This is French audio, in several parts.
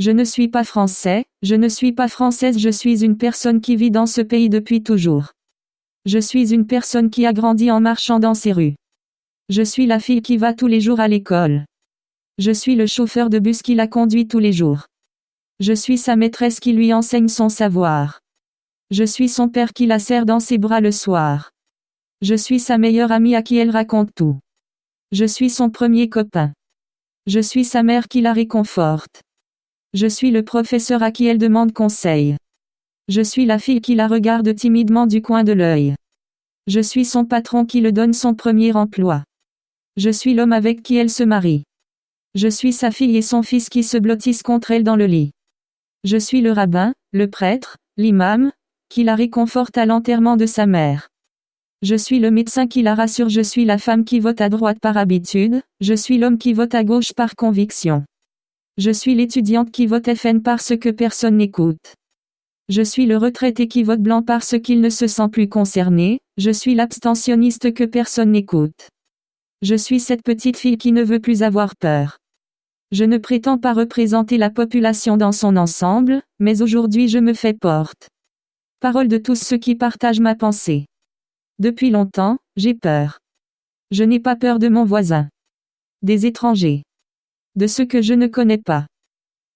Je ne suis pas français, je ne suis pas française, je suis une personne qui vit dans ce pays depuis toujours. Je suis une personne qui a grandi en marchant dans ces rues. Je suis la fille qui va tous les jours à l'école. Je suis le chauffeur de bus qui la conduit tous les jours. Je suis sa maîtresse qui lui enseigne son savoir. Je suis son père qui la serre dans ses bras le soir. Je suis sa meilleure amie à qui elle raconte tout. Je suis son premier copain. Je suis sa mère qui la réconforte. Je suis le professeur à qui elle demande conseil. Je suis la fille qui la regarde timidement du coin de l'œil. Je suis son patron qui le donne son premier emploi. Je suis l'homme avec qui elle se marie. Je suis sa fille et son fils qui se blottissent contre elle dans le lit. Je suis le rabbin, le prêtre, l'imam, qui la réconforte à l'enterrement de sa mère. Je suis le médecin qui la rassure, je suis la femme qui vote à droite par habitude, je suis l'homme qui vote à gauche par conviction. Je suis l'étudiante qui vote FN parce que personne n'écoute. Je suis le retraité qui vote blanc parce qu'il ne se sent plus concerné, je suis l'abstentionniste que personne n'écoute. Je suis cette petite fille qui ne veut plus avoir peur. Je ne prétends pas représenter la population dans son ensemble, mais aujourd'hui je me fais porte parole de tous ceux qui partagent ma pensée. Depuis longtemps, j'ai peur. Je n'ai pas peur de mon voisin, des étrangers, de ceux que je ne connais pas,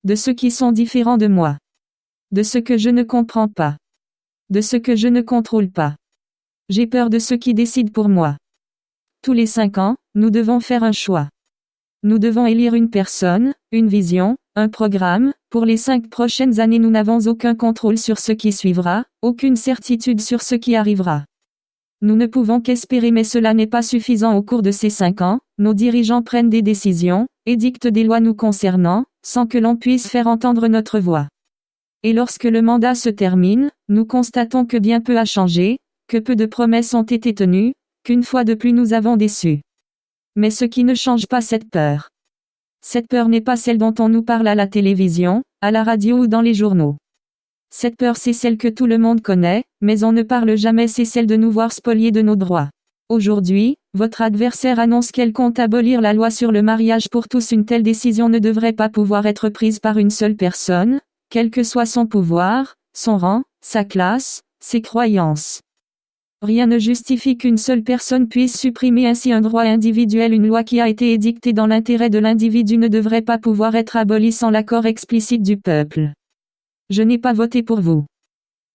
de ceux qui sont différents de moi, de ceux que je ne comprends pas, de ceux que je ne contrôle pas. J'ai peur de ceux qui décident pour moi. Tous les 5 ans, nous devons faire un choix. Nous devons élire une personne, une vision, un programme. Pour les 5 prochaines années, nous n'avons aucun contrôle sur ce qui suivra, aucune certitude sur ce qui arrivera. Nous ne pouvons qu'espérer, mais cela n'est pas suffisant. Au cours de ces 5 ans, nos dirigeants prennent des décisions, édictent des lois nous concernant, sans que l'on puisse faire entendre notre voix. Et lorsque le mandat se termine, nous constatons que bien peu a changé, que peu de promesses ont été tenues, qu'une fois de plus nous avons déçu. Mais ce qui ne change pas cette peur. Cette peur n'est pas celle dont on nous parle à la télévision, à la radio ou dans les journaux. Cette peur, c'est celle que tout le monde connaît, mais on ne parle jamais, c'est celle de nous voir spoliés de nos droits. Aujourd'hui, votre adversaire annonce qu'elle compte abolir la loi sur le mariage pour tous. Une telle décision ne devrait pas pouvoir être prise par une seule personne, quel que soit son pouvoir, son rang, sa classe, ses croyances. Rien ne justifie qu'une seule personne puisse supprimer ainsi un droit individuel. Une loi qui a été édictée dans l'intérêt de l'individu ne devrait pas pouvoir être abolie sans l'accord explicite du peuple. Je n'ai pas voté pour vous.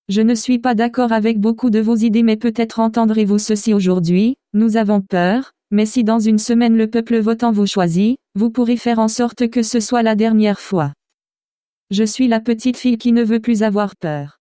Je ne suis pas d'accord avec beaucoup de vos idées, mais peut-être entendrez-vous ceci aujourd'hui. Nous avons peur, mais si dans une semaine le peuple votant vous choisit, vous pourrez faire en sorte que ce soit la dernière fois. Je suis la petite fille qui ne veut plus avoir peur.